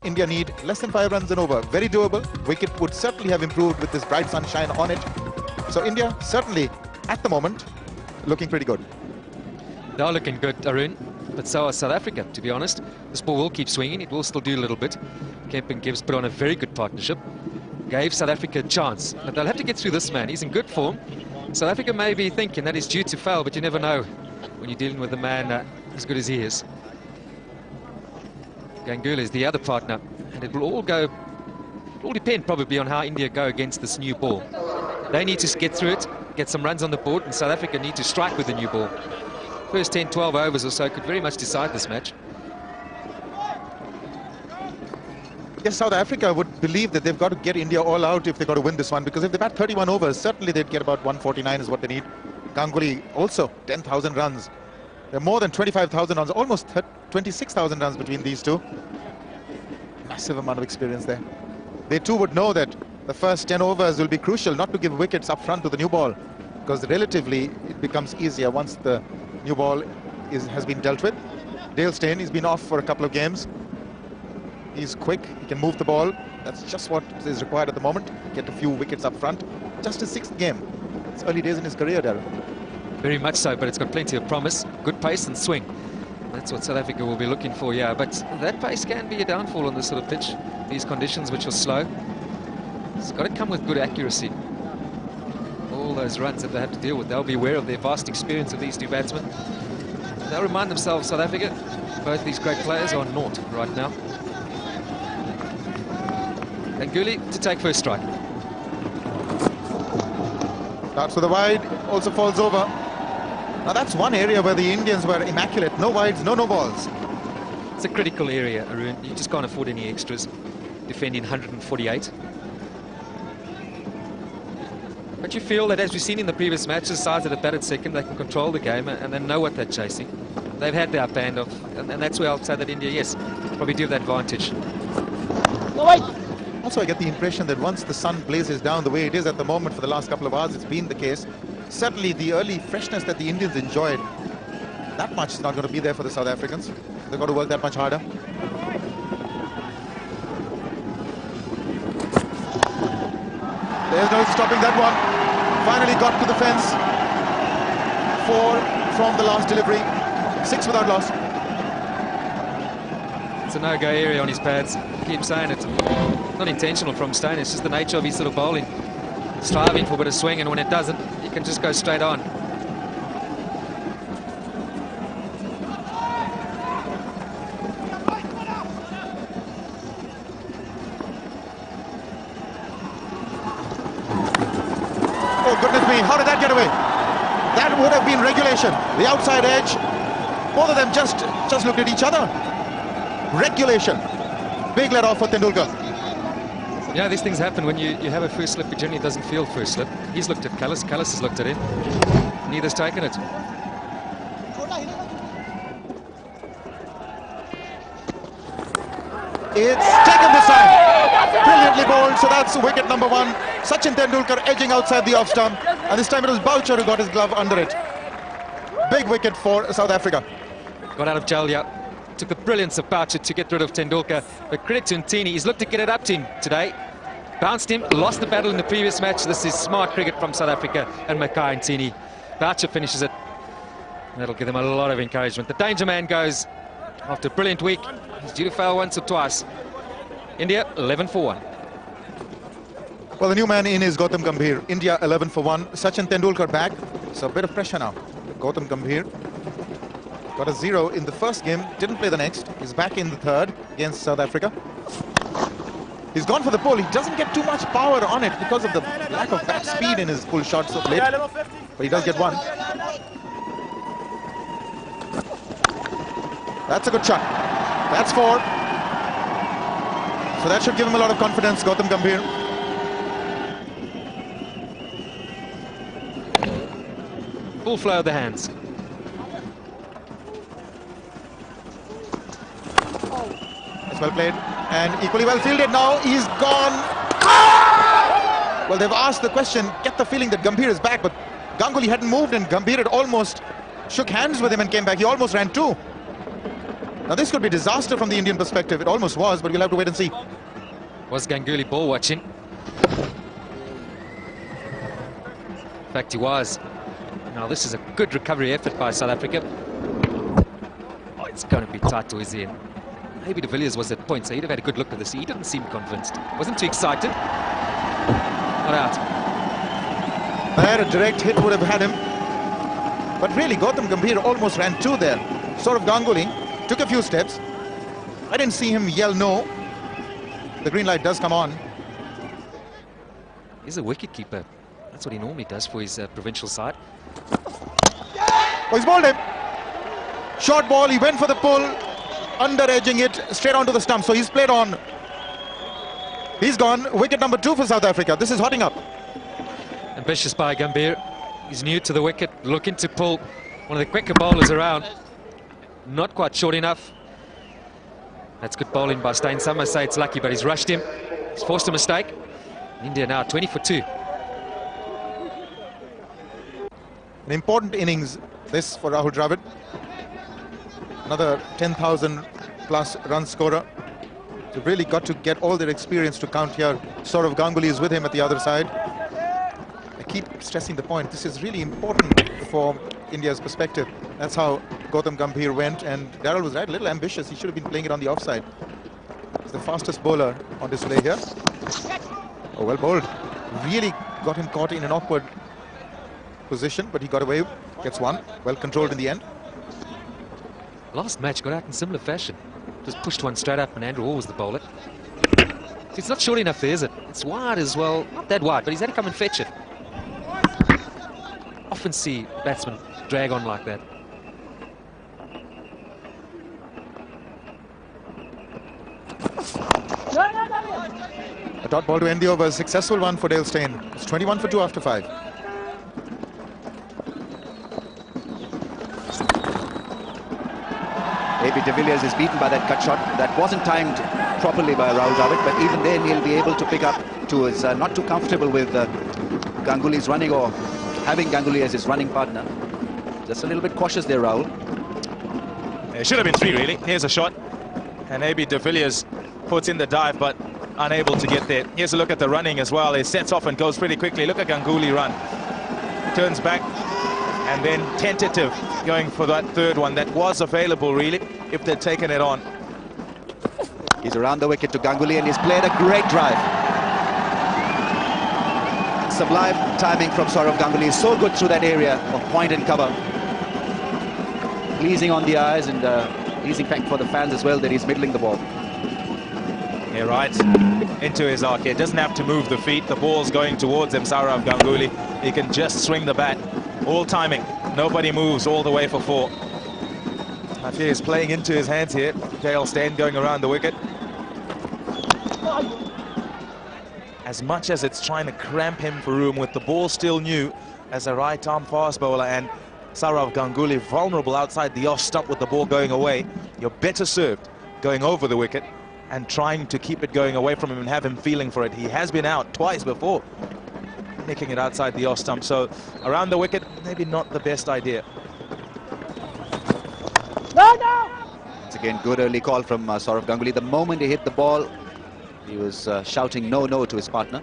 India need less than 5 runs and over. Very doable. Wicket would certainly have improved with this bright sunshine on it. So India certainly, at the moment, looking pretty good. They are looking good, Arun, but so are South Africa, to be honest. This ball will keep swinging. It will still do a little bit. Kemp and Gibbs put on a very good partnership. Gave South Africa a chance. But they'll have to get through this man. He's in good form. South Africa may be thinking that he's due to fail, but you never know when you're dealing with a man as good as he is. Ganguly is the other partner, and it will all depend probably on how India go against this new ball. They need to get through it, get some runs on the board, and South Africa need to strike with the new ball. First 10, 12 overs or so could very much decide this match. Yes, South Africa would believe that they've got to get India all out if they've got to win this one, because if they bat 31 overs, certainly they'd get about 149 is what they need. Ganguly also 10,000 runs. There are more than 25,000 runs, almost 26,000 runs between these two. Massive amount of experience there. They too would know that the first 10 overs will be crucial, not to give wickets up front to the new ball, because relatively it becomes easier once the new ball has been dealt with. Dale Steyn, he's been off for a couple of games. He's quick, he can move the ball. That's just what is required at the moment. Get a few wickets up front. Just his 6th game. It's early days in his career, Darren. Very much so, but it's got plenty of promise. Good pace and swing. That's what South Africa will be looking for, yeah. But that pace can be a downfall on this sort of pitch. These conditions which are slow. It's got to come with good accuracy. All those runs that they have to deal with, they'll be aware of their vast experience of these two batsmen. They'll remind themselves, South Africa, both these great players are naught right now. Ganguly to take first strike. Starts with a wide, also falls over. Now that's one area where the Indians were immaculate. No wides, no balls. It's a critical area, Arun. You just can't afford any extras. Defending 148. But you feel that, as we've seen in the previous matches, sides that have batted second, they can control the game and they know what they're chasing. They've had their upper hand of, and that's where I'll say that India, yes, probably do have the advantage. No, wait. Also, I get the impression that once the sun blazes down the way it is at the moment for the last couple of hours, it's been the case. Certainly the early freshness that the Indians enjoyed, that much is not going to be there for the South Africans. They've got to work that much harder. There's no stopping that one. Finally got to the fence. 4 from the last delivery. 6 without loss. It's a no-go area on his pads. I keep saying it's not intentional from Steyn. It's just the nature of his sort of bowling. Striving for a bit of swing, and when it doesn't, you can just go straight on. Oh, goodness me, how did that get away? That would have been regulation. The outside edge. Both of them just looked at each other. Regulation. Big let off for Tendulkar. Yeah, these things happen when you have a first slip. It generally doesn't feel first slip. He's looked at Kallis. Kallis has looked at him. Neither's taken it. It's taken this time. Brilliantly bowled. So that's wicket number 1. Sachin Tendulkar edging outside the off stump. And this time it was Boucher who got his glove under it. Big wicket for South Africa. Got out of Jalya. Took the brilliance of Boucher to get rid of Tendulkar. But credit to Ntini. He's looked to get it up to him today. Bounced him, lost the battle in the previous match. This is smart cricket from South Africa and Mackay Ntini. Boucher finishes it. That'll give them a lot of encouragement. The danger man goes after a brilliant week. He's due to fail once or twice. India 11 for 1. Well, the new man in is Gautam Gambhir. India 11 for 1. Sachin Tendulkar back. So a bit of pressure now. Gautam Gambhir got a 0 in the first game. Didn't play the next. He's back in the third against South Africa. He's gone for the pull. He doesn't get too much power on it because of the lack of bat speed in his pull shots of late. But he does get one. That's a good shot. That's 4. So that should give him a lot of confidence, Gautam Gambhir. Full flow of the hands. It's well played and equally well fielded. Now he's gone. Well, they've asked the question, get the feeling that Gambhir is back, but Ganguly hadn't moved and Gambhir had almost shook hands with him and came back. He almost ran 2. Now this could be disaster from the Indian perspective. It almost was, but we'll have to wait and see. Was Ganguly ball watching? In fact, he was. Now this is a good recovery effort by South Africa. Oh, it's going to be tight towards the end. Maybe de Villiers was at point, so he'd have had a good look at this. He didn't seem convinced. Wasn't too excited. Not out. There, a direct hit would have had him. But really, Gautam Gambhir almost ran two there. Saurav Ganguly took a few steps. I didn't see him yell no. The green light does come on. He's a wicket-keeper. That's what he normally does for his provincial side. Oh, he's bowled him. Short ball, he went for the pull. Under-edging it, straight onto the stump. So he's played on. He's gone. Wicket number 2 for South Africa. This is hotting up. Ambitious by Gambhir. He's new to the wicket, looking to pull one of the quicker bowlers around. Not quite short enough. That's good bowling by Steyn. Some might say it's lucky, but he's rushed him. He's forced a mistake. India now 20 for 2. An important innings, this for Rahul Dravid. Another 10,000 plus run scorer. They've really got to get all their experience to count here. Saurav Ganguly is with him at the other side. I keep stressing the point. This is really important for India's perspective. That's how Gautam Gambhir went, and Darrell was right, a little ambitious. He should have been playing it on the offside. He's the fastest bowler on display here. Oh, well bowled. Really got him caught in an awkward position, but he got away. Gets one. Well controlled in the end. Last match got out in similar fashion. Just pushed one straight up, and Andrew Orr was the bowler. It's not short enough there, is it? It's wide as well. Not that wide, but he's had to come and fetch it. Often see batsmen drag on like that. A dot ball to end the over. A successful one for Dale Steyn. It's 21 for 2 after 5. AB de Villiers is beaten by that cut shot. That wasn't timed properly by Rahul Dravid, but even then he'll be able to pick up to his not too comfortable with Ganguly's running, or having Ganguly as his running partner. Just a little bit cautious there, Rahul. It should have been 3, really. Here's a shot, and AB de Villiers puts in the dive, but unable to get there. Here's a look at the running as well. He sets off and goes pretty quickly. Look at Ganguly run. Turns back, and then tentative, going for that third one that was available, really, if they'd taken it on. He's around the wicket to Ganguly, and he's played a great drive. Sublime timing from Saurav Ganguly. So good through that area of point and cover. Pleasing on the eyes, and pleasing fact for the fans as well that he's middling the ball. Yeah, right into his arc here. Doesn't have to move the feet. The ball's going towards him, Saurav Ganguly. He can just swing the bat. All timing. Nobody moves all the way for 4. I fear he's playing into his hands here. Dale Steyn going around the wicket. As much as it's trying to cramp him for room, with the ball still new as a right-arm fast bowler, and Saurav Ganguly vulnerable outside the off stump with the ball going away, you're better served going over the wicket and trying to keep it going away from him and have him feeling for it. He has been out twice before, nicking it outside the off stump. So around the wicket, maybe not the best idea. Once again, good early call from Saurav Ganguly. The moment he hit the ball, he was shouting no to his partner.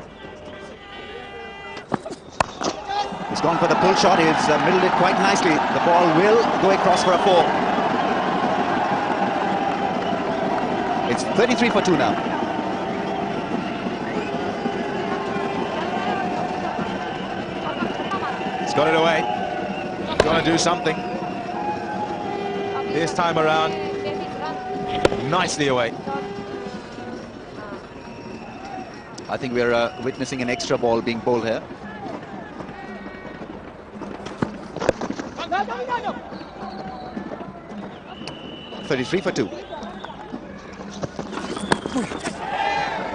He's gone for the pull shot. He's middled it quite nicely. The ball will go across for a 4. It's 33 for 2 now. He's got it away. Got to do something. This time around, nicely away. I think we're witnessing an extra ball being bowled here. .33 for 2.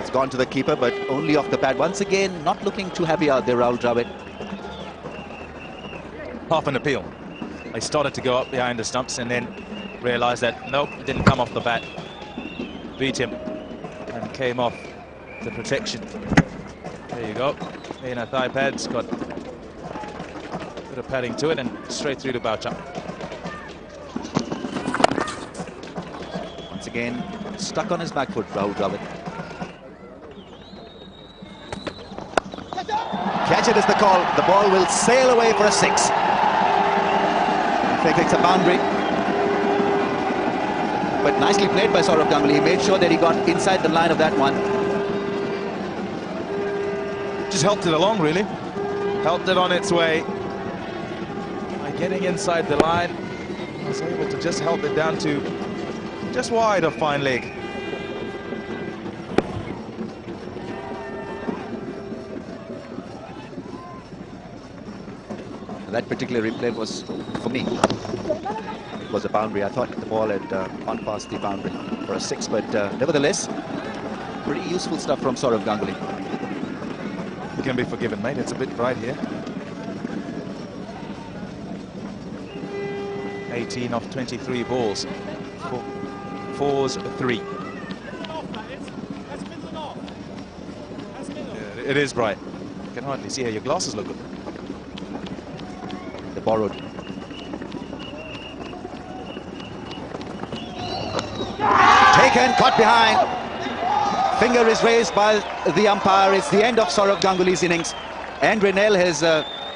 It's gone to the keeper, but only off the pad. Once again, not looking too happy out there, Rahul Dravid. Half an appeal. They started to go up behind the stumps and then realised that, nope, it didn't come off the bat. Beat him and came off the protection. There you go. In a thigh pad's got a bit of padding to it and straight through to Boucher. Once again, stuck on his back foot, Rahul Dravid. Catch it is the call. The ball will sail away for a 6. In fact, it's a boundary. But nicely played by Sourav Ganguly. He made sure that he got inside the line of that one. Just helped it along, really. Helped it on its way. By getting inside the line, he was able to just help it down to just wide of fine leg. That particular replay was, for me, it was a boundary. I thought the ball had gone past the boundary for a 6, but nevertheless, pretty useful stuff from Sourav Ganguly. You can be forgiven, mate. It's a bit bright here. 18 of 23 balls. 4's 3. It is bright. You can hardly see how your glasses look good. The borrowed. Taken, caught behind. Finger is raised by the umpire. It's the end of Sourav Ganguly's innings. And Renell has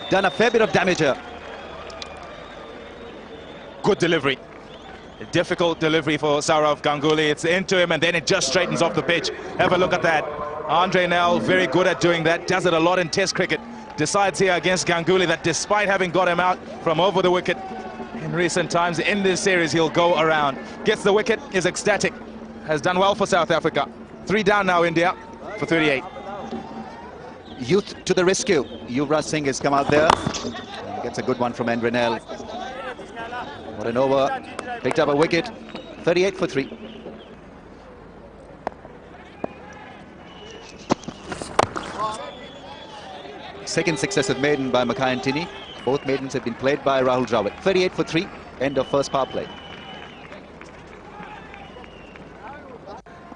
done a fair bit of damage here. Good delivery. A difficult delivery for Sourav Ganguly. It's into him and then it just straightens off the pitch. Have a look at that. Andre Nell, very good at doing that. Does it a lot in Test cricket. Decides here against Ganguly that despite having got him out from over the wicket in recent times, in this series he'll go around. Gets the wicket, is ecstatic. Has done well for South Africa. 3 down now, India, for 38. Youth to the rescue. Yuvraj Singh has come out there. And gets a good one from Endrenell. What an over. Picked up a wicket. 38 for 3. Second successive maiden by Mackay and Tinney. Both maidens have been played by Rahul Dravid. 38 for 3. End of first power play.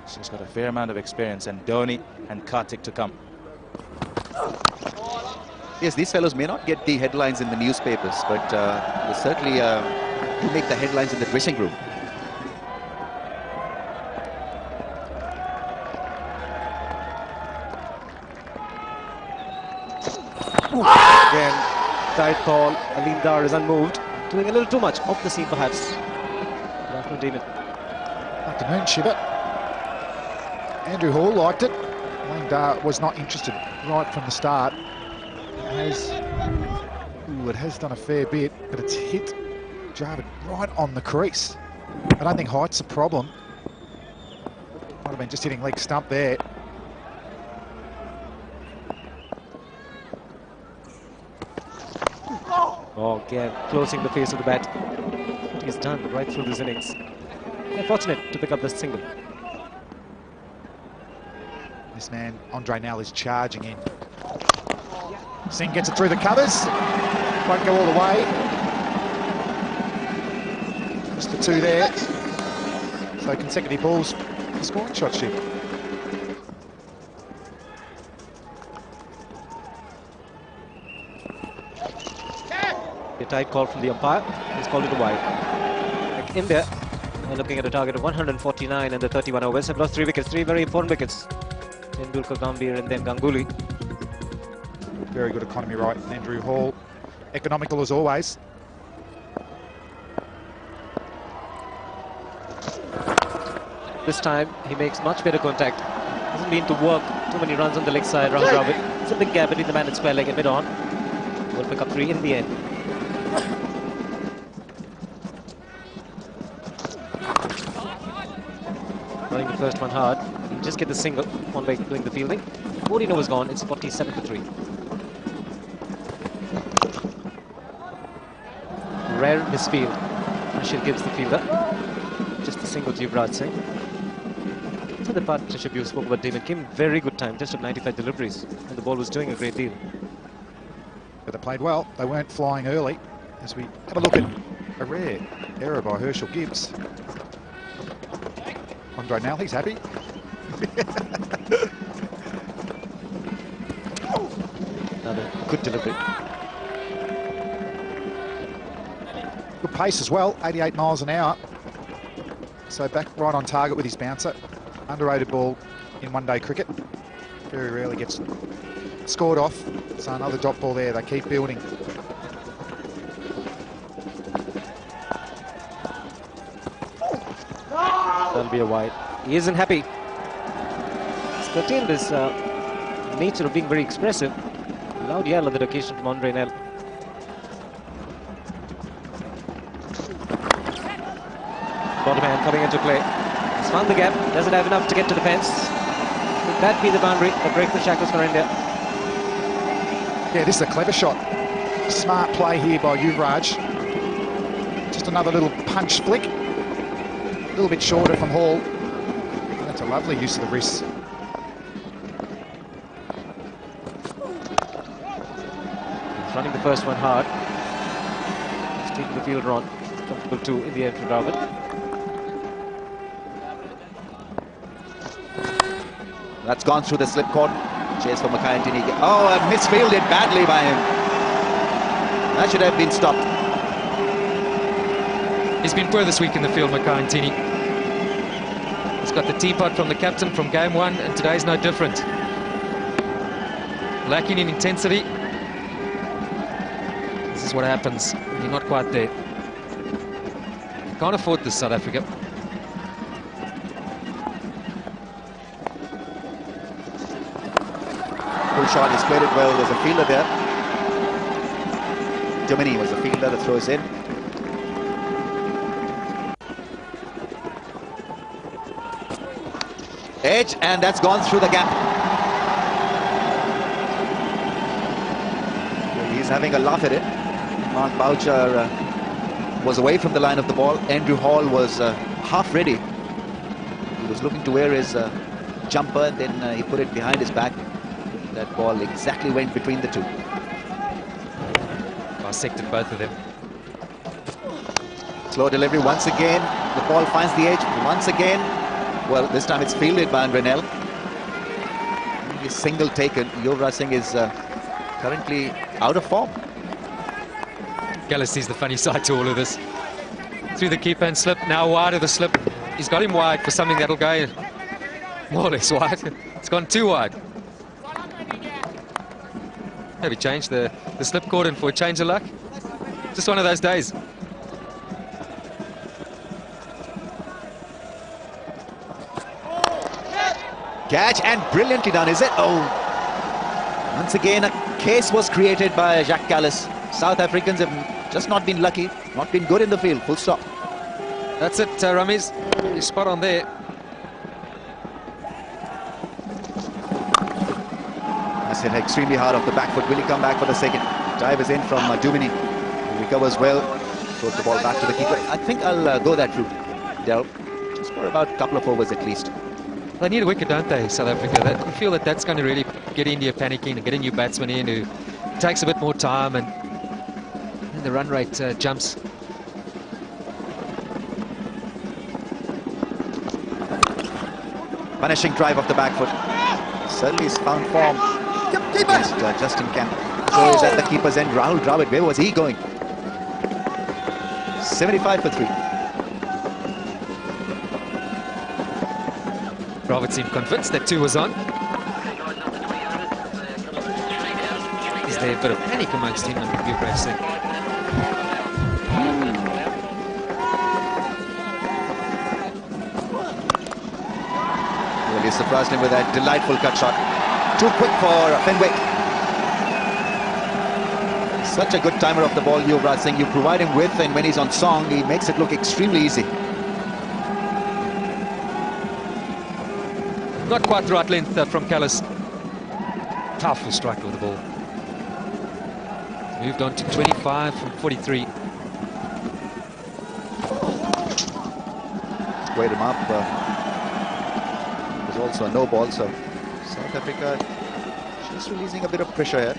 She's got a fair amount of experience, and Dhoni and Karthik to come. Yes, these fellows may not get the headlines in the newspapers, but they certainly do make the headlines in the dressing room. Again, tight ball. Alim Dar is unmoved, doing a little too much off the seam perhaps. Good afternoon, Damon. Afternoon, Shiva. Andrew Hall liked it. Alim Dar was not interested right from the start. It has done a fair bit, but it's hit Dravid right on the crease. I don't think height's a problem. Might have been just hitting leg stump there. Oh, again, closing the face of the bat. What he's done right through this innings. They're fortunate to pick up this single. This man, Andre Nell, is charging in. Singh gets it through the covers. Won't go all the way. Just the 2 there. So consecutive balls for scoring shot, Shiv. A tight call from the umpire. He's called it a wide. Like India, we're looking at a target of 149 in the 31 overs. Have lost 3 wickets, 3 very important wickets. Tendulkar, Gambhir and then Ganguly. Very good economy right, Andrew Hall. Economical as always. This time he makes much better contact. Doesn't mean to work too many runs on the leg side. Rahul Dravid. It's a big gap between the man and square leg and mid-on. Will pick up 3 in the end. Running the first one hard. He'll just get the single. One way doing the fielding. 14 overs gone. It's 47 for 3. Rare misfield. Rashid gives the fielder. Just a single to Yuvraj Singh. So the partnership you spoke about, David, came very good time, just at 95 deliveries, and the ball was doing a great deal. But they played well. They weren't flying early. As we have a look at a rare error by Herschel Gibbs. Andre Nell, he's happy. Another good delivery. Good pace as well, 88 miles an hour. So back right on target with his bouncer. Underrated ball in one-day cricket. Very rarely gets scored off. So another dot ball there. They keep building. That'll be a wide. He isn't happy. He's curtailed his nature of being very expressive. Loud yell on that occasion from Andre Nell. Bottom hand coming into play. He's found the gap. Doesn't have enough to get to the fence. Would that be the boundary? A break the shackles for India. Yeah, this is a clever shot. Smart play here by Yuvraj. Just another little punch flick. A little bit shorter from Hall. That's a lovely use of the wrists. He's running the first one hard. He's taking the fielder on. Comfortable too in the end for Dravid. That's gone through the slip cord. Chase for Mackay-Antini. Oh, misfielded badly by him. That should have been stopped. He's been poor this week in the field, Mackay-Antini. He's got the teapot from the captain from game one, and today's no different. Lacking in intensity. This is what happens when you're not quite there. Can't afford this, South Africa. Full shot is played it well. There's a fielder there. Domini was the fielder that throws in. Edge, and that's gone through the gap. He's having a laugh at it. Mark Boucher was away from the line of the ball. Andrew Hall was half ready. He was looking to wear his jumper, then he put it behind his back. That ball exactly went between the two. Dissected both of them. Slow delivery once again. The ball finds the edge once again. Well, this time it's fielded by Andre Nell. Only single taken. Yuvraj Singh is currently out of form. Gallis sees the funny side to all of this. Through the keeper and slip, now wide of the slip. He's got him wide for something that'll go more or less wide. It's gone too wide. Maybe change the slip cord and for a change of luck. Just one of those days. Catch, and brilliantly done, is it? Oh, once again a case was created by Jacques Kallis. South Africans have just not been lucky, not been good in the field, full stop. That's it, Ramiz. You're spot on there. That's hit extremely hard off the back foot. Will he come back for the second? Dive is in from Dumini. He recovers well. Throws the ball back to the keeper. I think I'll go that route, Del. Just for about a couple of overs at least. They need a wicket, don't they, South Africa? I feel that that's going to really get India panicking and get a new batsman in who takes a bit more time and the run rate jumps. Punishing drive off the back foot. Certainly has found form against Justin Kemp. So is at the keeper's end. Rahul Dravid, where was he going? 75 for 3. Dravid seemed convinced that 2 was on. Is there a bit of panic amongst him and Yuvraj Singh? Really surprised him with that delightful cut shot. Too quick for Fenwick. Such a good timer of the ball, Yuvraj Singh. You provide him width, and when he's on song, he makes it look extremely easy. Not quite the right length from Kallis. Powerful strike with the ball. Moved on to 25 from 43. Squared him up. It was also a no ball, so South Africa just releasing a bit of pressure here.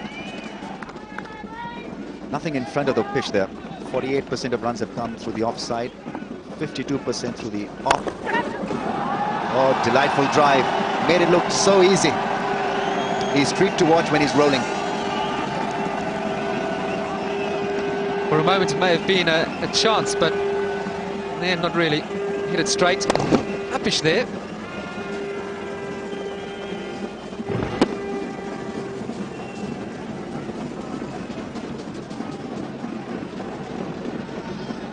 Nothing in front of the pitch there. 48% of runs have come through the offside, 52% through the off. Oh, delightful drive. Made it look so easy. He's treat to watch when he's rolling. For a moment it may have been a chance, but yeah, not really. hit it straight. Uppish there.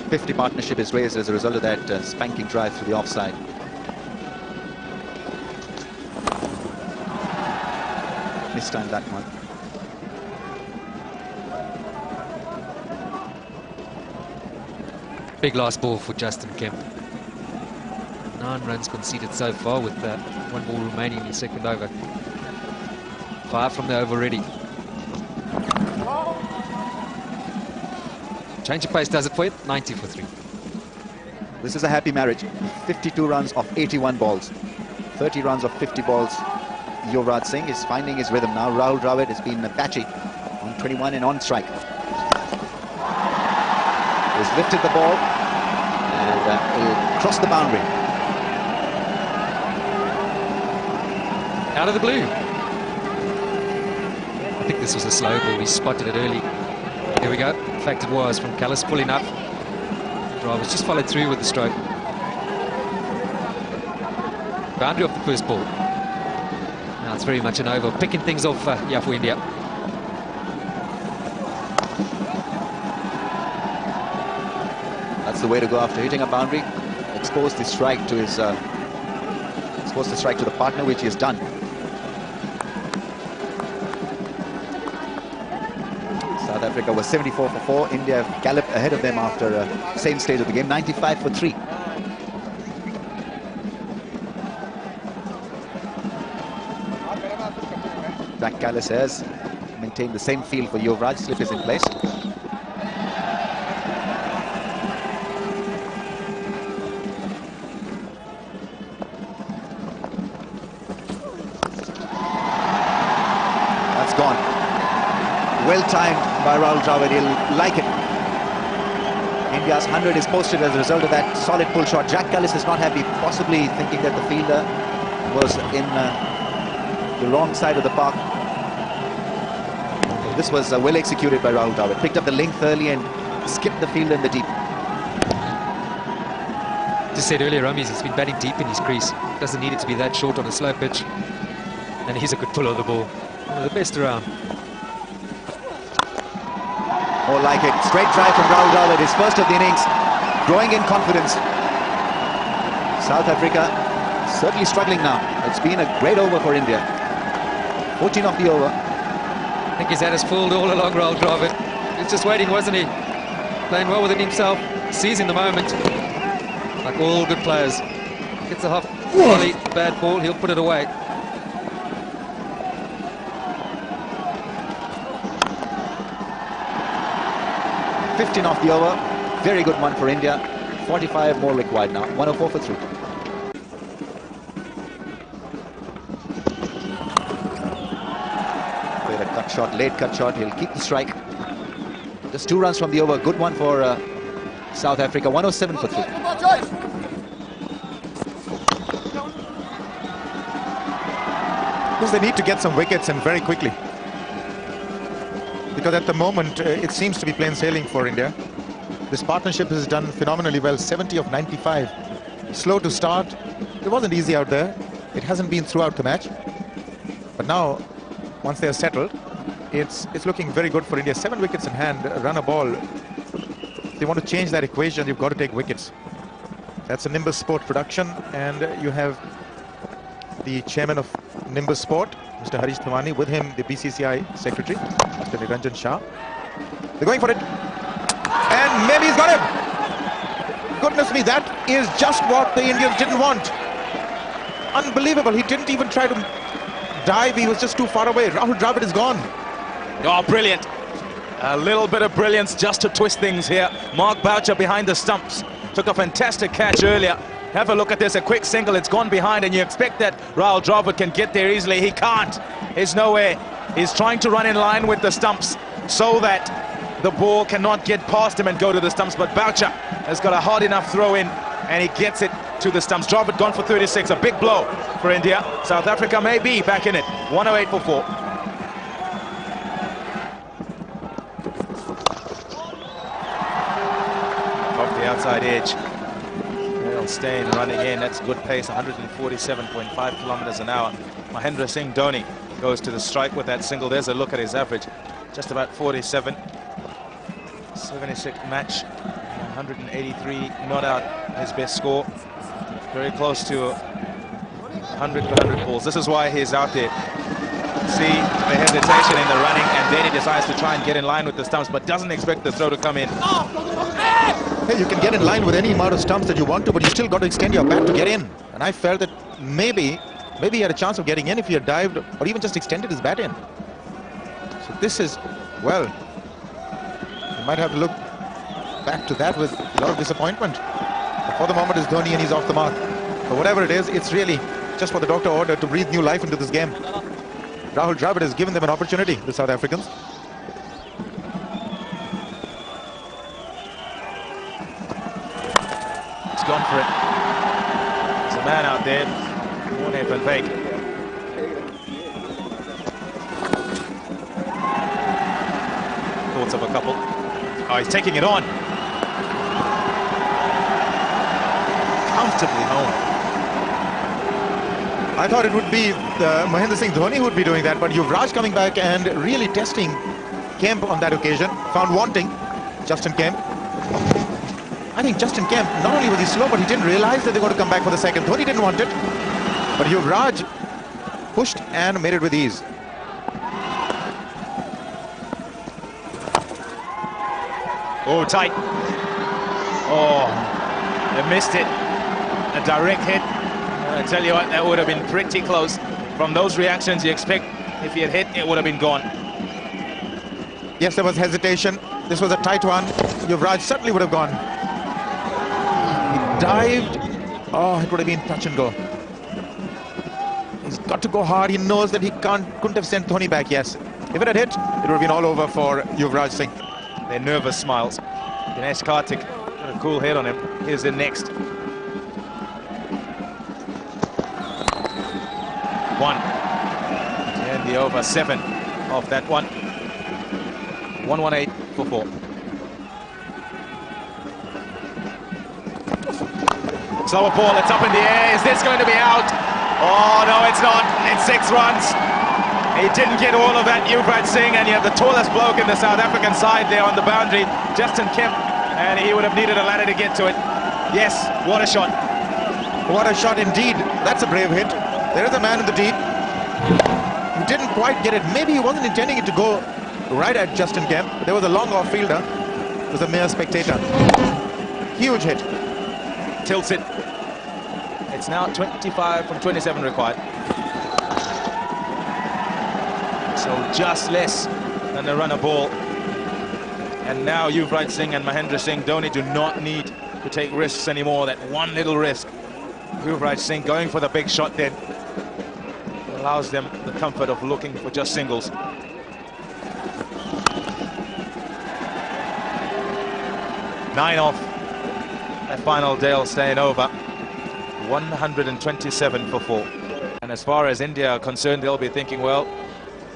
.50 partnership is raised as a result of that spanking drive through the offside. Mistimed that one. Big last ball for Justin Kemp. 9 runs conceded so far with 1 ball remaining in the second over. 5 from the over already. Change of pace does it for you. 90 for 3. This is a happy marriage. 52 runs off 81 balls. 30 runs off 50 balls. Yuvraj Singh is finding his rhythm now. Rahul Dravid has been patchy on 21 and on strike. He's lifted the ball and will cross the boundary. Out of the blue. I think this was a slow ball. He spotted it early. Here we go. In fact, it was from Callis pulling up. Drivers just followed through with the stroke. Boundary off the first ball. Now it's very much an over. Picking things off yeah, for India. That's the way to go after hitting a boundary. Expose the strike to his, expose the strike to the partner, which he has done. South Africa was 74 for 4. India galloped ahead of them after same stage of the game, 95 for 3. Jack Callis has maintained the same field for Yuvraj. Slip is in place. That's gone. Well timed by Rahul Dravid. He'll like it. India's 100 is posted as a result of that solid pull shot. Jack Callis is not happy, possibly thinking that the fielder was in the wrong side of the park. This was well executed by Rahul Dravid. Picked up the length early and skipped the field in the deep. Just said earlier, Ramis, he's been batting deep in his crease. Doesn't need it to be that short on a slow pitch. And he's a good puller of the ball. One of the best around. More like it. Straight drive from Rahul Dravid. His first of the innings. Growing in confidence. South Africa certainly struggling now. It's been a great over for India. 14 off the over. I think he's had us fooled all along, Rahul Dravid. He's just waiting, wasn't he? Playing well within himself, seizing the moment. Like all good players. Gets a half volley, bad ball, he'll put it away. .15 off the over. Very good one for India. 45 more required now. 104 for 3. Cut shot, late cut shot. He'll keep the strike. Just 2 runs from the over. Good one for South Africa. 107 for 3. Because they need to get some wickets and very quickly. Because at the moment, it seems to be plain sailing for India. This partnership has done phenomenally well. 70 of 95. Slow to start. It wasn't easy out there. It hasn't been throughout the match. But now, once they are settled, it's looking very good for India. 7 wickets in hand, run a ball. If they want to change that equation, you've got to take wickets. That's a Nimbus Sport production, and you have the chairman of Nimbus Sport, Mr. Harish Thamani, with him the BCCI secretary, Mr. Niranjan Shah. They're going for it, and maybe he's got him. Goodness me, that is just what the Indians didn't want. Unbelievable. He didn't even try to dive, he was just too far away. Rahul Dravid is gone. Oh, brilliant. A little bit of brilliance just to twist things here. Mark Boucher behind the stumps. Took a fantastic catch earlier. Have a look at this, a quick single, it's gone behind, and you expect that Rahul Dravid can get there easily. He can't. There's no way. He's trying to run in line with the stumps so that the ball cannot get past him and go to the stumps, but Boucher has got a hard enough throw in, and he gets it to the stumps. Dravid gone for 36, a big blow for India. South Africa may be back in it. 108 for 4. Off the outside edge. Well, Neil Steyn running in. That's good pace, 147.5 kilometers an hour. Mahendra Singh Dhoni goes to the strike with that single. There's a look at his average. Just about 47. 76 match. 183 not out his best score. Very close to 100 to 100 balls. This is why he's out there. See the hesitation in the running, and then he decides to try and get in line with the stumps, but doesn't expect the throw to come in. Hey, you can get in line with any amount of stumps that you want to, but you still got to extend your bat to get in. And I felt that maybe he had a chance of getting in if he had dived or even just extended his bat in. So this is, well, you might have to look back to that with a lot of disappointment. But for the moment, it's Dhoni and he's off the mark. But whatever it is, it's really just for the doctor order to breathe new life into this game. Rahul Dravid has given them an opportunity, the South Africans. He's gone for it. There's a man out there. Morne van Beek. Thoughts of a couple. Oh, he's taking it on. Comfortably home. I thought it would be Mahendra Singh Dhoni who would be doing that, but Yuvraj coming back and really testing Kemp on that occasion. Found wanting Justin Kemp. I think Justin Kemp, not only was he slow, but he didn't realize that they were going to come back for the second. Dhoni didn't want it, but Yuvraj pushed and made it with ease. Oh, tight. Oh, they missed it. A direct hit. I tell you what, that would have been pretty close. From those reactions, you expect if he had hit, it would have been gone. Yes, there was hesitation. This was a tight one. Yuvraj certainly would have gone. He dived. Oh, it would have been touch and go. He's got to go hard. He knows that he couldn't have sent Dhoni back. Yes, if it had hit, it would have been all over for Yuvraj Singh. Their nervous smiles. Dinesh Karthik got a cool head on him. Here's the next. One. And the over 7 of that one. 118 for 4. Slower ball, it's up in the air. Is this going to be out? Oh, no, it's not. It's 6 runs. He didn't get all of that, Yuvraj Singh, and you have the tallest bloke in the South African side there on the boundary, Justin Kemp, and he would have needed a ladder to get to it. Yes, what a shot. What a shot indeed. That's a brave hit. There is a man in the deep. He didn't quite get it. Maybe he wasn't intending it to go right at Justin Kemp. There was a long off-fielder. It was a mere spectator. Huge hit. Tilts it. It's now 25 from 27 required. So just less than a runner ball. And now Yuvraj Singh and Mahendra Singh Dhoni do not need to take risks anymore. That one little risk. Yuvraj Singh going for the big shot then allows them the comfort of looking for just singles. Nine off. That final Dale staying over. 127 for 4. And as far as India are concerned, they'll be thinking, well,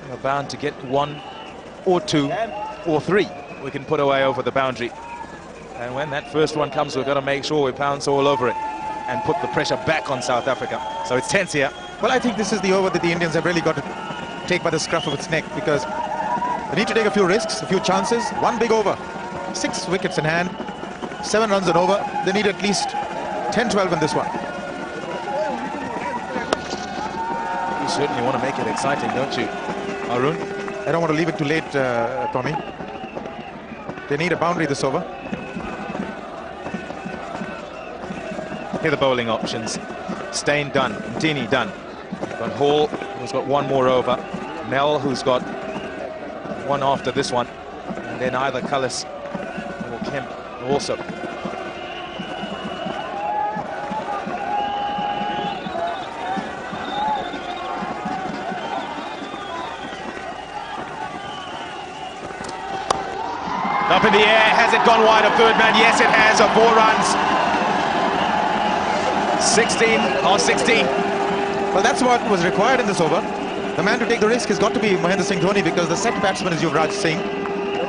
we're bound to get 1 or 2 or 3 we can put away over the boundary. And when that first one comes, we've got to make sure we pounce all over it and put the pressure back on South Africa. So it's tense here. Well, I think this is the over that the Indians have really got to take by the scruff of its neck, because they need to take a few risks, a few chances. One big over. 6 wickets in hand. 7 runs and over. They need at least 10-12 in this one. You certainly want to make it exciting, don't you, Arun? I don't want to leave it too late, Tommy. They need a boundary this over. Here are the bowling options. Steyn done, Dini done. Got Hall, who's got 1 more over. Mel, who's got 1 after this one. And then either Cullis or Kemp also. Up in the air, has it gone wide of third man? Yes, it has, of 4 runs. 16 or 16. Well, that's what was required in this over. The man to take the risk has got to be Mahendra Singh Dhoni, because the second batsman is Yuvraj Singh.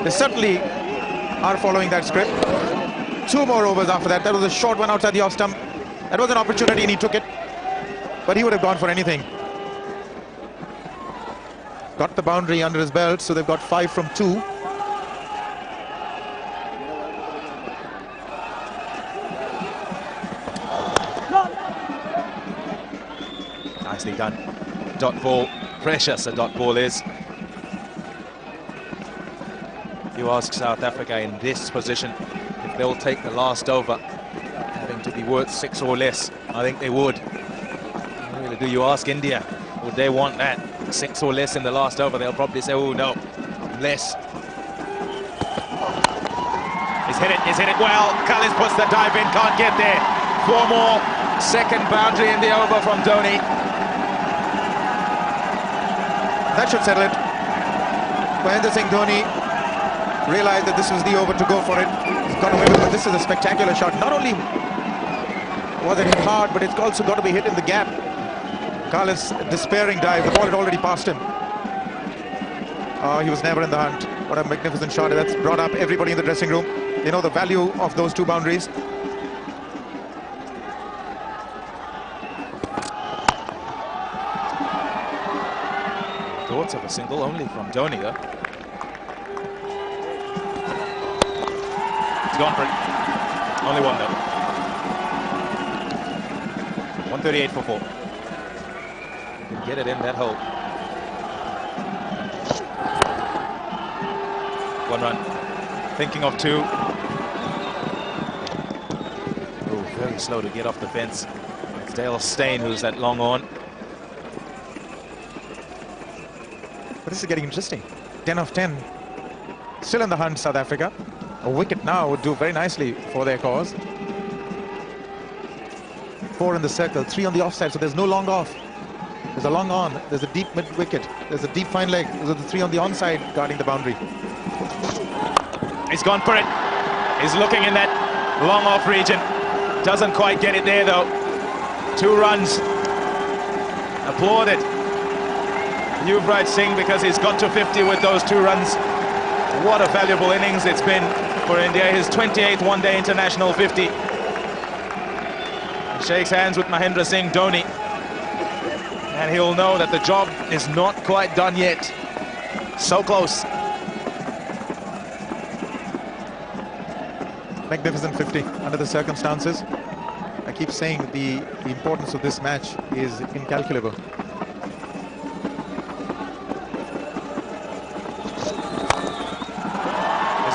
They certainly are following that script. 2 more overs after that. That was a short one outside the off stump. That was an opportunity and he took it. But he would have gone for anything. Got the boundary under his belt, so they've got 5 from 2. Nicely done. Dot ball. Precious a dot ball is. You ask South Africa in this position if they'll take the last over, having to be worth 6 or less. I think they would. Really, do you ask India, would they want that? 6 or less in the last over? They'll probably say, oh no, less. He's hit it well. Kallis puts the dive in, can't get there. 4 more. Second boundary in the over from Dhoni. That should settle it. Mahendra Singh Dhoni realized that this was the over to go for it. He's got away with it. This is a spectacular shot. Not only was it hit hard, but it's also got to be hit in the gap. Kallis, despairing dive. The ball had already passed him. He was never in the hunt. What a magnificent shot. That's brought up everybody in the dressing room. They know the value of those 2 boundaries. Thoughts of a single only from Dhoni though. He's gone for it. Only one though. 138 for 4. Can get it in that hole. 1 run. Thinking of 2. Oh, very slow to get off the fence. It's Dale Steyn who's that long on. But this is getting interesting. 10 of 10. Still in the hunt, South Africa. A wicket now would do very nicely for their cause. 4 in the circle, 3 on the offside, so there's no long off. There's a long on, there's a deep mid wicket, there's a deep fine leg, those are the 3 on the onside guarding the boundary. He's gone for it. He's looking in that long off region. Doesn't quite get it there though. 2 runs. Applauded Yuvraj Singh because he's got to 50 with those 2 runs. What a valuable innings it's been for India. His 28th one-day international 50. He shakes hands with Mahendra Singh Dhoni. And he'll know that the job is not quite done yet. So close. Magnificent 50 under the circumstances. I keep saying the importance of this match is incalculable. He's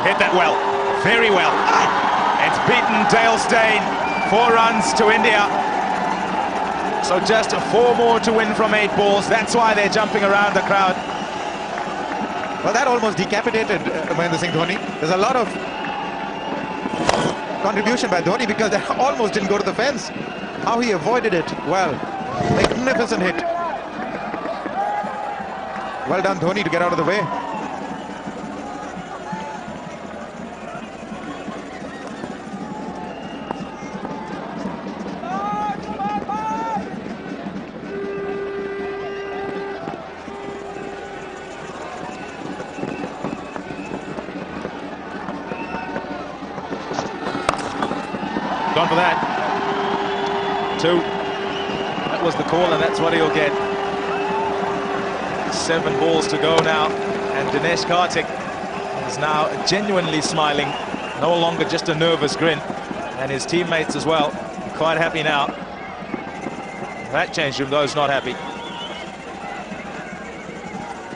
hit that well, very well. It's beaten Dale Steyn. 4 runs to India. So just 4 more to win from 8 balls. That's why they're jumping around the crowd. Well, that almost decapitated Mahendra Singh Dhoni. There's a lot of contribution by Dhoni because that almost didn't go to the fence. How he avoided it. Well, magnificent hit. Well done, Dhoni, to get out of the way. Gone for that. 2. That was the call, and that's what he'll get. 7 balls to go now, and Dinesh Karthik is now genuinely smiling, no longer just a nervous grin, and his teammates as well, quite happy now. That changed room, those not happy.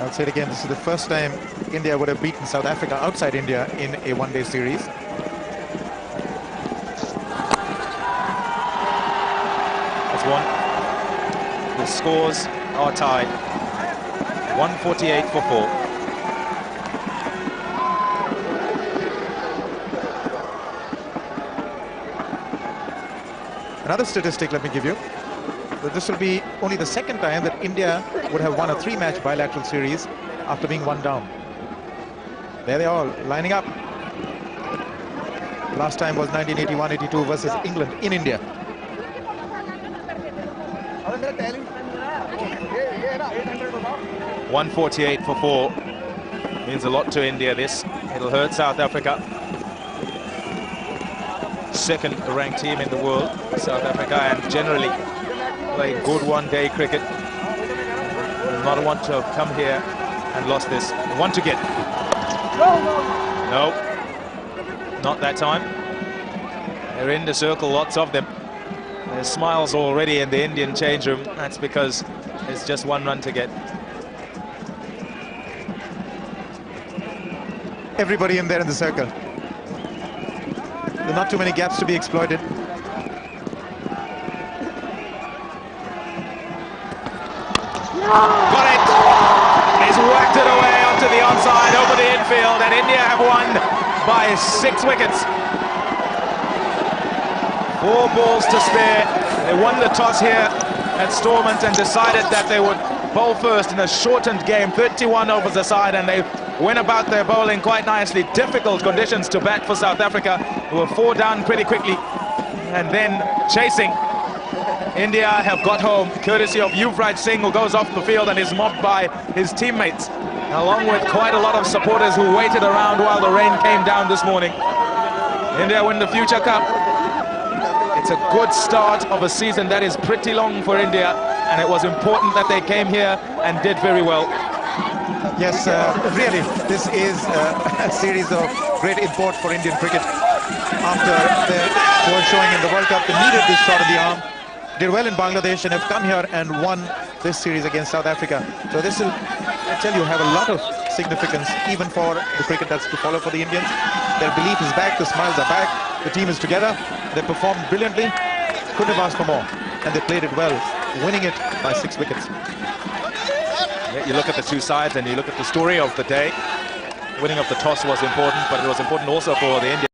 I'll say it again, this is the first time India would have beaten South Africa outside India in a one-day series. One. The scores are tied. 148 for 4. Another statistic, let me give you. That this will be only the 2nd time that India would have won a 3-match bilateral series after being 1 down. There they are, lining up. Last time was 1981-82 versus England in India. 148 for 4 means a lot to India. This it'll hurt South Africa. second-ranked team in the world, South Africa, and generally play good one-day cricket. Not want to have come here and lost this. Want to get. No, not that time. They're in the circle, lots of them. There's smiles already in the Indian change room. That's because it's just one run to get. Everybody in there in the circle. There are not too many gaps to be exploited. Got it! He's whacked it away onto the onside, over the infield, and India have won by 6 wickets. 4 balls to spare. They won the toss here at Stormont and decided that they would bowl first in a shortened game, 31 overs aside, and they went about their bowling quite nicely. Difficult conditions to bat for South Africa, who were 4 down pretty quickly, and then chasing. India have got home, courtesy of Yuvraj Singh, who goes off the field and is mobbed by his teammates, along with quite a lot of supporters who waited around while the rain came down this morning. India win the Future Cup. It's a good start of a season that is pretty long for India, and it was important that they came here and did very well. Yes, really, this is a series of great import for Indian cricket. After their poor showing in the World Cup, they needed this shot in the arm. Did well in Bangladesh and have come here and won this series against South Africa. So this will, I tell you, have a lot of significance even for the cricket that's to follow for the Indians. Their belief is back, the smiles are back, the team is together, they performed brilliantly, couldn't have asked for more, and they played it well, winning it by 6 wickets. Yeah, you look at the two sides and you look at the story of the day. Winning of the toss was important, but it was important also for the Indians.